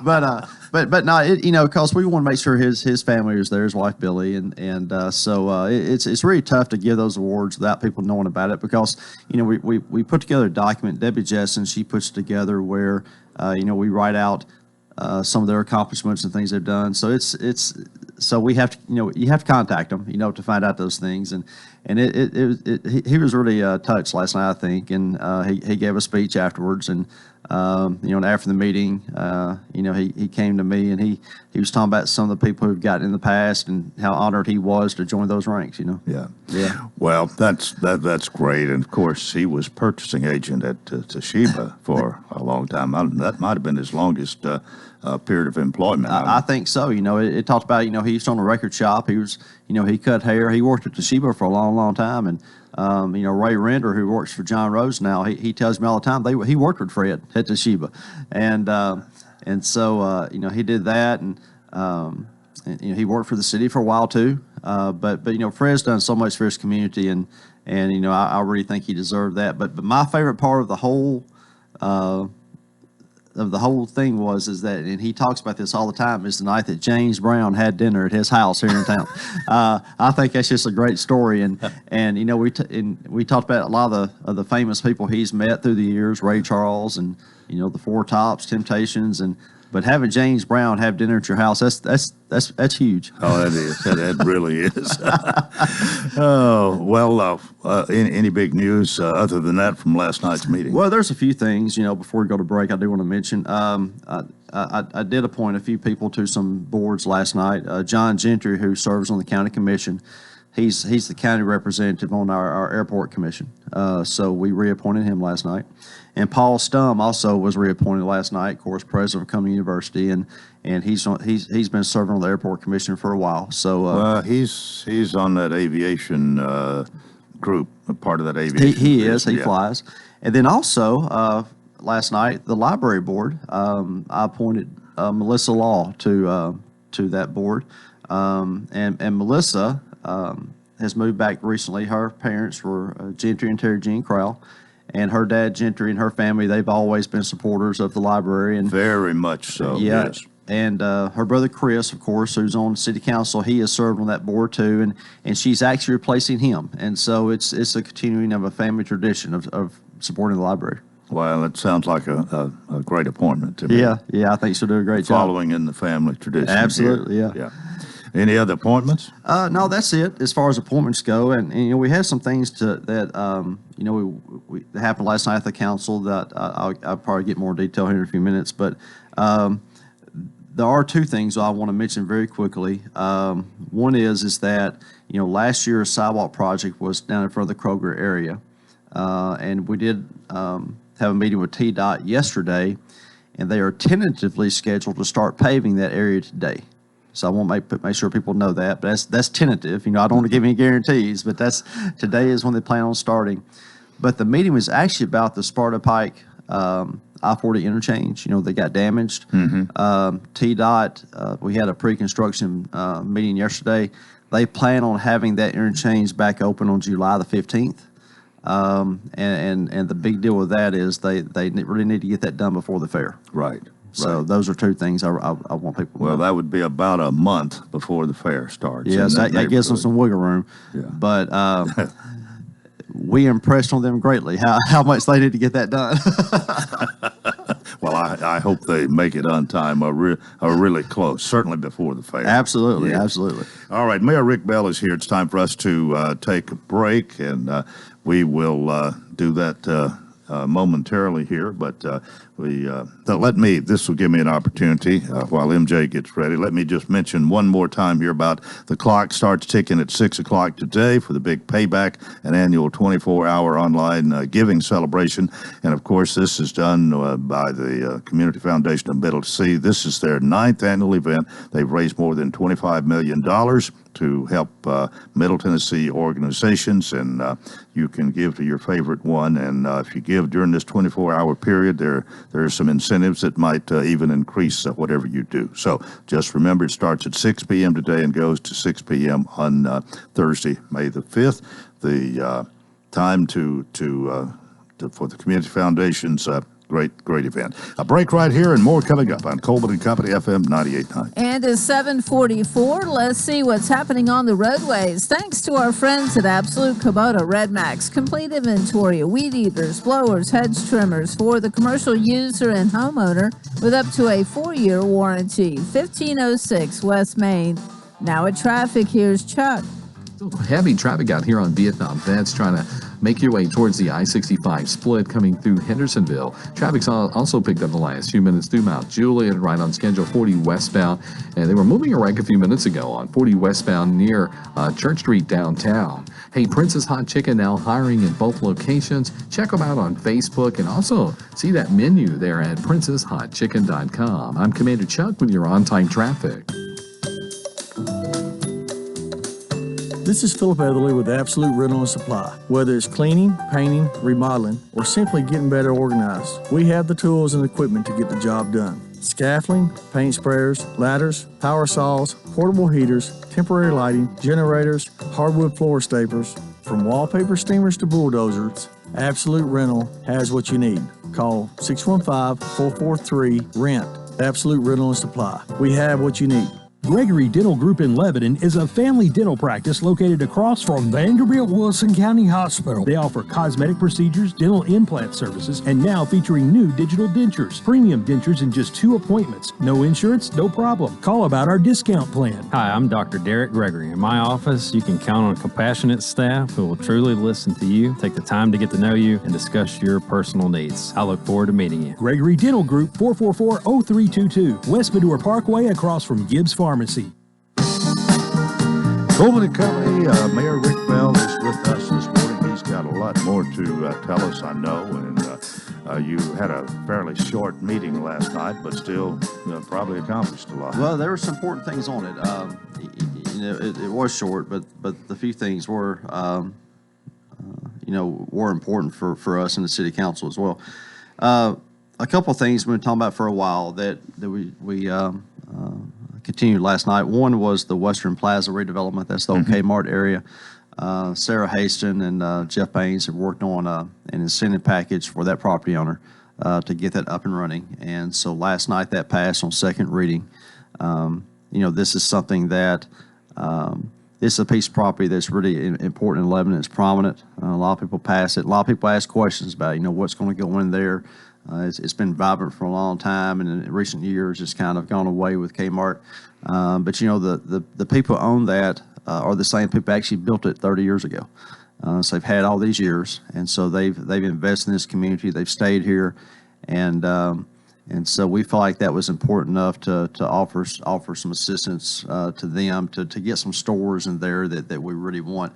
but no, because we want to make sure his family is there, his wife Billy, so it's really tough to give those awards without people knowing about it, because we put together a document. Debbie Jessen, she puts together where we write out some of their accomplishments and things they've done. So so we have to you have to contact them to find out those things, and he was really touched last night, I think, and he gave a speech afterwards, and after the meeting, he came to me and he was talking about some of the people who've gotten in the past and how honored he was to join those ranks. Yeah. Well, that's great, and of course he was purchasing agent at Toshiba for a long time. That might have been his longest period of employment. I think so. It talked about he used to own a record shop. He was he cut hair. He worked at Toshiba for a long time, and Ray Render, who works for John Rose now, he tells me all the time he worked with Fred at Toshiba, and so he did that, and he worked for the city for a while too. But Fred's done so much for his community, and I really think he deserved that. But my favorite part of the whole thing is that, and he talks about this all the time, is the night that James Brown had dinner at his house here in town. I think that's just a great story, and we talked about a lot of the famous people he's met through the years, Ray Charles and the Four Tops, Temptations, but having James Brown have dinner at your house, that's huge. Oh, that is. That really is. Oh, well, any big news other than that from last night's meeting? Well, there's a few things, before we go to break, I do want to mention. I did appoint a few people to some boards last night. John Gentry, who serves on the county commission, he's the county representative on our airport commission. So we reappointed him last night. And Paul Stum also was reappointed last night, of course, president of Coleman University, and he's been serving on the airport commission for a while. So he's on that aviation group, a part of that aviation. He is. He flies. And then also last night, the library board, I appointed Melissa Law to that board, and Melissa has moved back recently. Her parents were Gentry and Terry Jean Crowell. And her dad, Gentry, and her family, they've always been supporters of the library. And very much so, yeah, yes. And her brother, Chris, of course, who's on city council, he has served on that board too, and she's actually replacing him. And so it's a continuing of a family tradition of supporting the library. Well, it sounds like a great appointment to me. Yeah, I think she'll do a great job. Following in the family tradition. Absolutely, here. Yeah. Any other appointments? No, that's it as far as appointments go. And we have some things that we happened last night at the council that I'll probably get more detail here in a few minutes. But there are two things I want to mention very quickly. One is that last year's sidewalk project was down in front of the Kroger area, and we did have a meeting with TDOT yesterday, and they are tentatively scheduled to start paving that area today. So I want to make sure people know that, but that's tentative. I don't want to give any guarantees, but today is when they plan on starting. But the meeting was actually about the Sparta Pike I-40 interchange. They got damaged. Mm-hmm. TDOT, we had a pre-construction meeting yesterday. They plan on having that interchange back open on July the 15th. And the big deal with that is they really need to get that done before the fair. Right. So those are two things I want people to know. Well, that would be about a month before the fair starts. Yes, that gives them some wiggle room. Yeah. But we impressed on them greatly how much they need to get that done. Well, I hope they make it on time or really close, certainly before the fair. Absolutely, Yeah. absolutely. All right, Mayor Rick Bell is here. It's time for us to take a break, and we will do that momentarily here. But this will give me an opportunity while MJ gets ready. Let me just mention one more time here about the clock starts ticking at 6 o'clock today for the big payback, an annual 24-hour online giving celebration. And of course, this is done by the Community Foundation of Middle Tennessee. This is their 9th annual event. They've raised more than $25 million to help Middle Tennessee organizations, and you can give to your favorite one. And if you give during this 24-hour period, there are some incentives that might even increase whatever you do. So just remember, it starts at 6 p.m. today and goes to 6 p.m. on Thursday, May the 5th. The time for the Community Foundation's great event. A break right here and more coming up on Coleman and Company FM 98.9. And it's 7:44. Let's see what's happening on the roadways. Thanks to our friends at Absolute Kubota Red Max. Complete inventory of weed eaters, blowers, hedge trimmers for the commercial user and homeowner with up to a 4-year warranty. 1506 West Main. Now at traffic, here's Chuck. Heavy traffic out here on Vietnam. That's trying to make your way towards the I-65 split coming through Hendersonville. Traffic's also picked up the last few minutes through Mount Juliet, right on schedule 40 westbound. And they were moving a wreck a few minutes ago on 40 westbound near Church Street downtown. Hey, Princess Hot Chicken now hiring in both locations. Check them out on Facebook and also see that menu there at princesshotchicken.com. I'm Commander Chuck with your on-time traffic. This is Philip Etherly with Absolute Rental and Supply. Whether it's cleaning, painting, remodeling, or simply getting better organized, we have the tools and equipment to get the job done. Scaffolding, paint sprayers, ladders, power saws, portable heaters, temporary lighting, generators, hardwood floor staplers, from wallpaper steamers to bulldozers, Absolute Rental has what you need. Call 615-443-RENT. Absolute Rental and Supply. We have what you need. Gregory Dental Group in Lebanon is a family dental practice located across from Vanderbilt Wilson County Hospital. They offer cosmetic procedures, dental implant services, and now featuring new digital dentures. Premium dentures in just 2 appointments. No insurance, no problem. Call about our discount plan. Hi, I'm Dr. Derek Gregory. In my office, you can count on a compassionate staff who will truly listen to you, take the time to get to know you, and discuss your personal needs. I look forward to meeting you. Gregory Dental Group, 444-0322, West Medora Parkway across from Gibbs Pharmacy. Coleman and Company, Mayor Rick Bell is with us this morning. He's got a lot more to tell us, I know, and you had a fairly short meeting last night, but still probably accomplished a lot. Well, there were some important things on it. It was short, but the few things were, were important for us in the city council as well. A couple of things we've been talking about for a while that we continued last night. One was the Western Plaza redevelopment. That's the old Kmart area. Sarah Haston and Jeff Baines have worked on an incentive package for that property owner to get that up and running. And so last night that passed on second reading. This is something that this is a piece of property that's really important in Lebanon. It's prominent. A lot of people pass it. A lot of people ask questions about what's going to go in there. It's been vibrant for a long time, and in recent years, it's kind of gone away with Kmart. But the people who own that are the same people who actually built it 30 years ago. So they've had all these years, and so they've invested in this community. They've stayed here, and so we felt like that was important enough to offer some assistance to them to get some stores in there that we really want.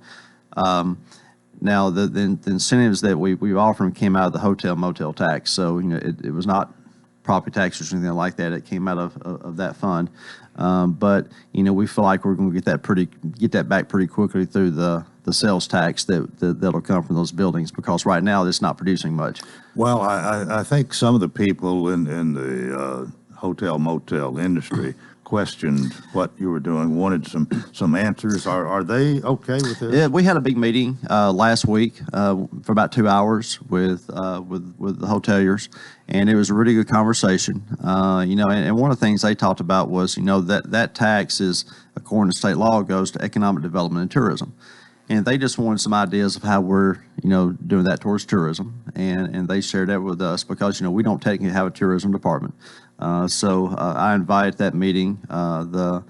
Now, the incentives that we offered came out of the hotel motel tax. So, it was not property taxes or anything like that. It came out of that fund. But, we feel like we're going to get that back pretty quickly through the sales tax that'll come from those buildings, because right now it's not producing much. Well, I think some of the people in the hotel motel industry questioned what you were doing, wanted some answers. Are they okay with this? Yeah, we had a big meeting last week for about 2 hours with the hoteliers, and it was a really good conversation. And one of the things they talked about was that tax is, according to state law, goes to economic development and tourism. and they just wanted some ideas of how we're, doing that towards tourism, and they shared that with us because, we don't technically have a tourism department. So I invited that meeting the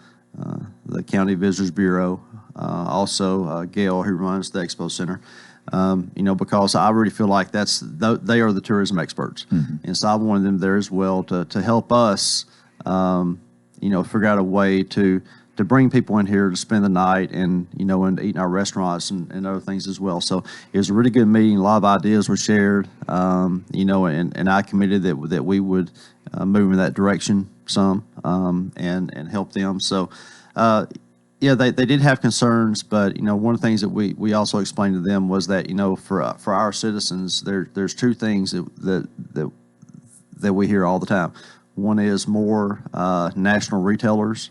County Visitors Bureau, also Gail, who runs the Expo Center, because I really feel like they are the tourism experts. And so I wanted them there as well to help us, figure out a way to bring people in here to spend the night and, and eat in our restaurants and other things as well. So it was a really good meeting. A lot of ideas were shared, and I committed that we would move in that direction some, and help them. So, yeah, they did have concerns, but, one of the things that we also explained to them was that, for our citizens, there's two things that we hear all the time. One is more national retailers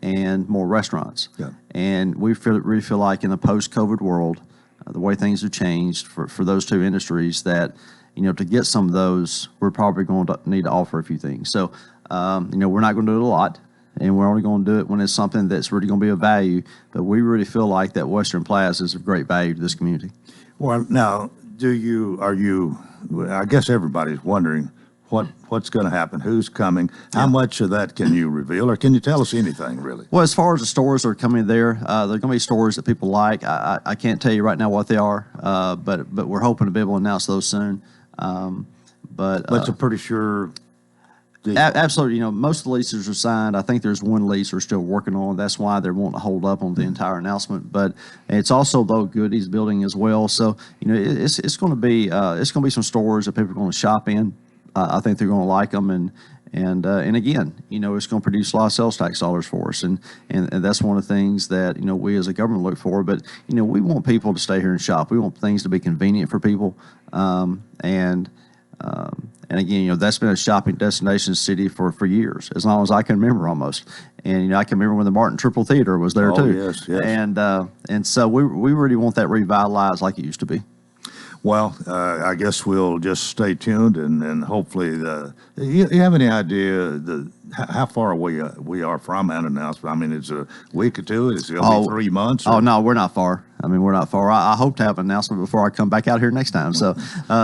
and more restaurants. Yeah. And we really feel like in the post-COVID world, the way things have changed for those two industries, that, to get some of those, we're probably going to need to offer a few things. So, we're not going to do it a lot, and we're only going to do it when it's something that's really going to be of value. But we really feel like that Western Plaza is of great value to this community. Well, now, I guess everybody's wondering, what's going to happen? Who's coming? How much of that can you reveal, or can you tell us anything, really? Well, as far as the stores that are coming there, they're going to be stores that people like. I can't tell you right now what they are, but we're hoping to be able to announce those soon. But it's a pretty sure deal. Absolutely. Most of the leases are signed. I think there's one lease we're still working on. That's why they're wanting to hold up on the entire announcement. But it's also the Goodies building as well. So it's going to be some stores that people are going to shop in. I think they're going to like them, and again, it's going to produce a lot of sales tax dollars for us, and that's one of the things that we as a government look for. But we want people to stay here and shop. We want things to be convenient for people, and again, that's been a shopping destination city for years, as long as I can remember almost. And I can remember when the Martin Triple Theater was there too. Yes. And so we really want that revitalized like it used to be. Well, I guess we'll just stay tuned, and hopefully, you have any idea how far away we are from an announcement? I mean, it's a week or two. It's going to be 3 months. Oh no, we're not far. I mean, we're not far. I hope to have an announcement before I come back out here next time. So,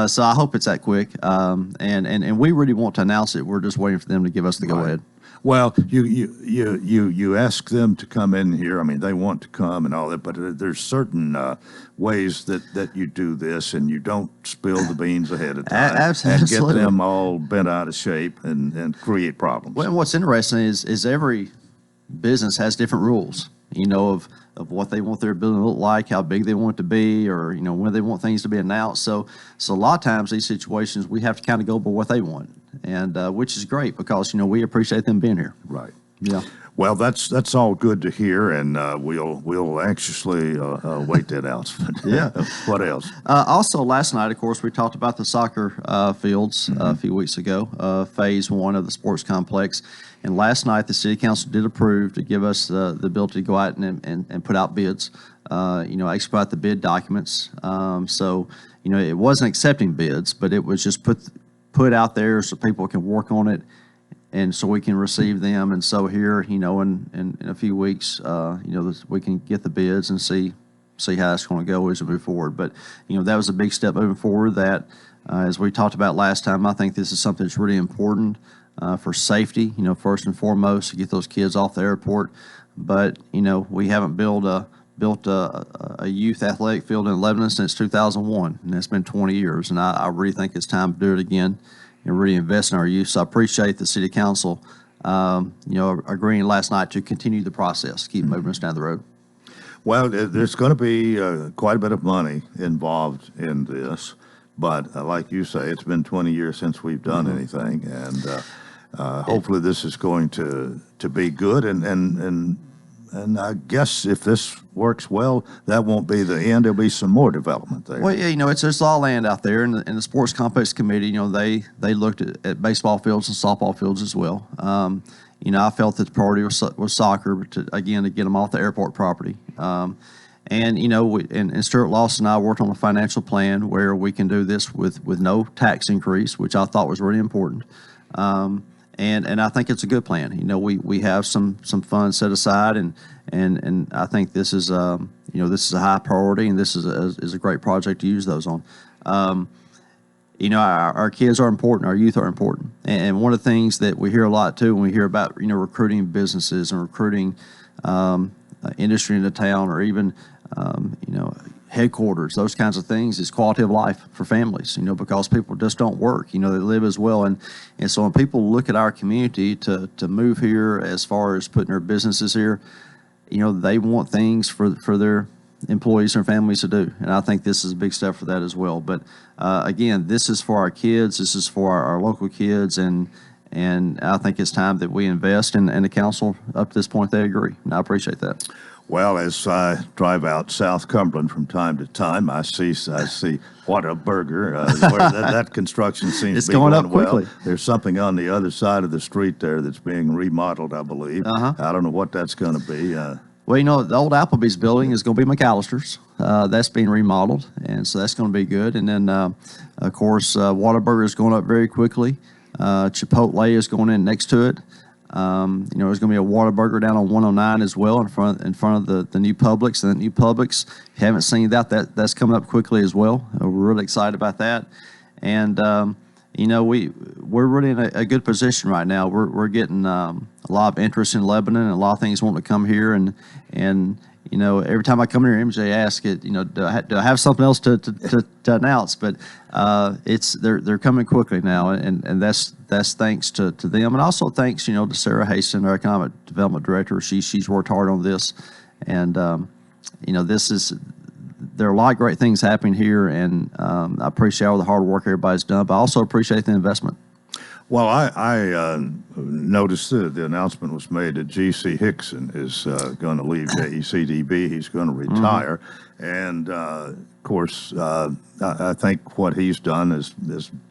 so I hope it's that quick. And we really want to announce it. We're just waiting for them to give us the go ahead. Well, you ask them to come in here. I mean, they want to come and all that, but there's certain ways that you do this, and you don't spill the beans ahead of time and get them all bent out of shape and create problems. Well, what's interesting is every business has different rules, of what they want their building to look like, how big they want it to be, or, when they want things to be announced. So a lot of times these situations, we have to kind of go by what they want, and which is great because, we appreciate them being here. Right. Yeah. Well, that's all good to hear, and we'll anxiously wait the announcement. Yeah. What else? Also, last night, of course, we talked about the soccer fields a few weeks ago, phase 1 of the sports complex. And last night, the city council did approve to give us the ability to go out and put out bids, expedite the bid documents. So, it wasn't accepting bids, but it was just put out there so people can work on it, and so we can receive them. And so here, in a few weeks, we can get the bids and see how it's going to go as we move forward. But, that was a big step moving forward that, as we talked about last time, I think this is something that's really important for safety, first and foremost, to get those kids off the airport. But, we haven't built a youth athletic field in Lebanon since 2001, and it's been 20 years. And I really think it's time to do it again and really invest in our youth. So I appreciate the city council, agreeing last night to continue the process, keep moving us down the road. Well, there's going to be quite a bit of money involved in this, but like you say, it's been 20 years since we've done anything, and hopefully this is going to be good. And I guess if this works well, that won't be the end. There'll be some more development there. Well, yeah, there's a lot of land out there, and the Sports Complex Committee, they looked at baseball fields and softball fields as well. I felt that the priority was soccer, but to get them off the airport property. And Stuart Lawson and I worked on a financial plan where we can do this with no tax increase, which I thought was really important. And I think it's a good plan. We have some funds set aside, and I think this is this is a high priority, and this is a great project to use those on. Our kids are important, our youth are important, and one of the things that we hear a lot too when we hear about recruiting businesses and recruiting industry into town, or even headquarters, those kinds of things, is quality of life for families, because people just don't work, they live as well. And so when people look at our community to move here, as far as putting their businesses here, they want things for their employees and families to do. And I think this is a big step for that as well. But again, this is for our kids, this is for our local kids, and I think it's time that we invest, and the council, up to this point, they agree. And I appreciate that. Well, as I drive out South Cumberland from time to time, I see what a burger. Where that construction seems to be going going up quickly. Well. There's something on the other side of the street there that's being remodeled, I believe. I don't know what that's going to be. Well, the old Applebee's building is going to be McAllister's. That's being remodeled, and so that's going to be good. And then, of course, Whataburger is going up very quickly. Chipotle is going in next to it. There's going to be a Whataburger down on 109 as well, in front of the new Publix. And the new Publix, if you haven't seen that's coming up quickly as well. We're really excited about that. And we're really in a good position right now. We're getting a lot of interest in Lebanon, and a lot of things wanting to come here. And every time I come here, MJ asks it, do I have something else to announce? But they're coming quickly now, and that's thanks to them, and also thanks to Sarah Haston, our economic development director. She's worked hard on this, and there are a lot of great things happening here, and I appreciate all the hard work everybody's done, but I also appreciate the investment. Well, I noticed the announcement was made that G.C. Hickson is going to leave JECDB. He's going to retire. And, of course, I think what he's done has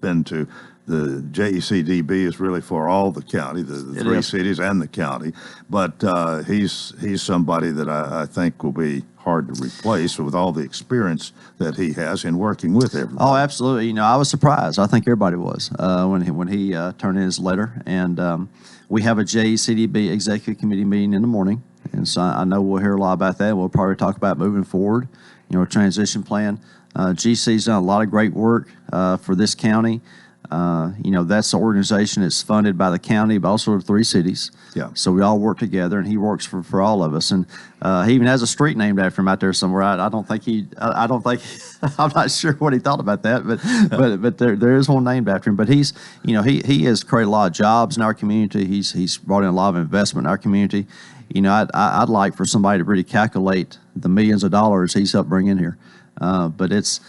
been to the JECDB is really for all the county, the three cities and the county. But he's somebody that I think will be hard to replace with all the experience that he has in working with everybody. Oh, absolutely. I was surprised. I think everybody was when he turned in his letter. And we have a JECDB executive committee meeting in the morning, and so I know we'll hear a lot about that. We'll probably talk about moving forward, a transition plan. GC's done a lot of great work for this county. That's the organization that's funded by the county, but also the three cities. Yeah. So we all work together, and he works for all of us. And he even has a street named after him out there somewhere. I don't think I'm not sure what he thought about that, but there is one named after him. But he has created a lot of jobs in our community. He's brought in a lot of investment in our community. I'd like for somebody to really calculate the millions of dollars he's helped bring in here. But it's,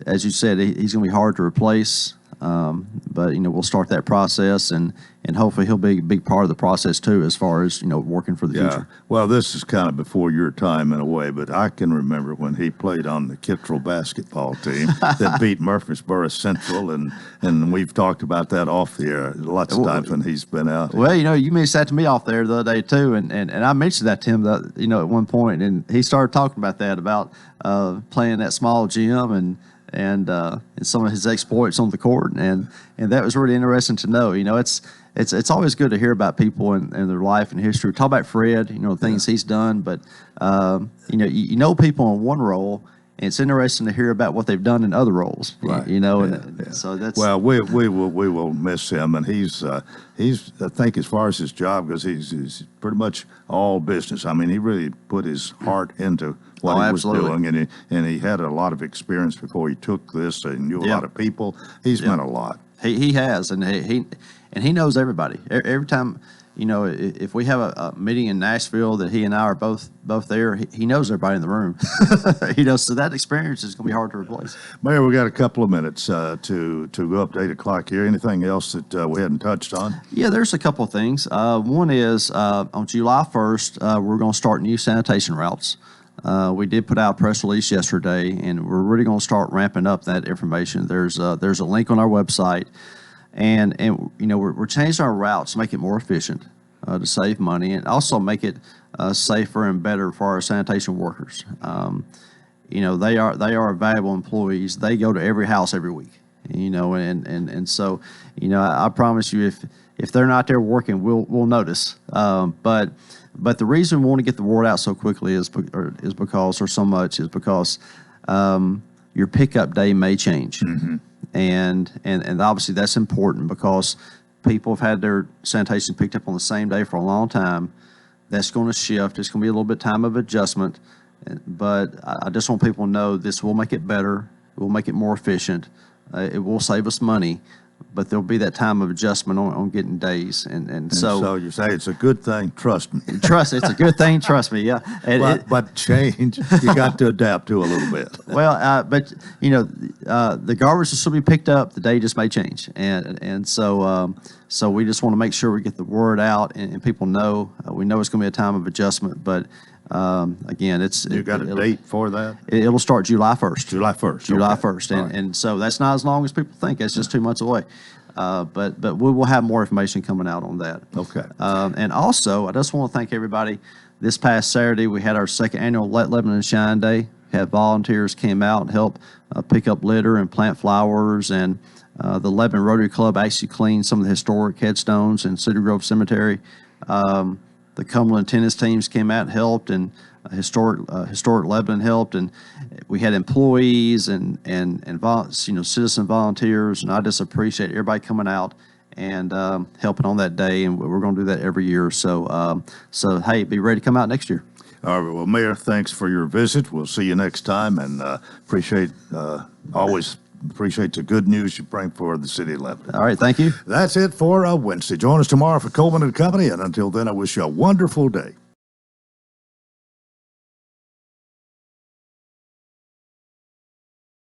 as you said, he's going to be hard to replace. But we'll start that process, and hopefully he'll be a big part of the process too, as far as working for the future. Well, this is kind of before your time in a way, but I can remember when he played on the Kittrell basketball team that beat Murfreesboro Central, and we've talked about that off the air lots of times when he's been out. Well, you mentioned that to me off there the other day too, and I mentioned that to him at one point, and he started talking about that, about playing that small gym and some of his exploits on the court, and that was really interesting to know. It's always good to hear about people and their life and history. Talk about Fred, things he's done, but people in one role, and it's interesting to hear about what they've done in other roles. Right. So that's we will miss him, and he's I think as far as his job goes, he's pretty much all business. I mean, he really put his heart into what he was doing, and he had a lot of experience before he took this, and knew a lot of people. He's meant a lot. He has, and he knows everybody. Every time, if we have a meeting in Nashville that he and I are both there, he knows everybody in the room. So that experience is going to be hard to replace. Mayor, we got a couple of minutes to go up to 8 o'clock here. Anything else that we hadn't touched on? Yeah, there's a couple of things. One is on July 1st, we're going to start new sanitation routes. We did put out a press release yesterday, and we're really going to start ramping up that information. There's a link on our website, and we're changing our routes to make it more efficient, to save money, and also make it safer and better for our sanitation workers. They are valuable employees. They go to every house every week. And so I promise you, if they're not there working, we'll notice. But the reason we want to get the word out so quickly is because your pickup day may change, and obviously that's important because people have had their sanitation picked up on the same day for a long time. That's going to shift. It's going to be a little bit time of adjustment, but I just want people to know this will make it better. It will make it more efficient. It will save us money, but there'll be that time of adjustment on getting days. And so you say it's a good thing. Trust me. It's a good thing. Trust me. Yeah. But change, you got to adapt to a little bit. Well, but the garbage will still be picked up. The day just may change, and so we just want to make sure we get the word out and people know. We know it's going to be a time of adjustment, but again, you got a date for that? It'll start July 1st. July 1st. July okay. 1st, and so that's not as long as people think. That's just 2 months away. But we will have more information coming out on that. Okay. And also, I just want to thank everybody. This past Saturday, we had our second annual Let Lebanon Shine Day. We had volunteers came out and helped pick up litter and plant flowers, and the Lebanon Rotary Club actually cleaned some of the historic headstones in Cedar Grove Cemetery. The Coleman tennis teams came out and helped, and historic Lebanon helped, and we had employees and citizen volunteers, and I just appreciate everybody coming out and helping on that day, and we're going to do that every year. So hey, be ready to come out next year. All right. Well, Mayor, thanks for your visit. We'll see you next time, and always appreciate the good news you bring for the city of Lebanon. All right. Thank you. That's it for Wednesday. Join us tomorrow for Coleman and Company, and until then, I wish you a wonderful day.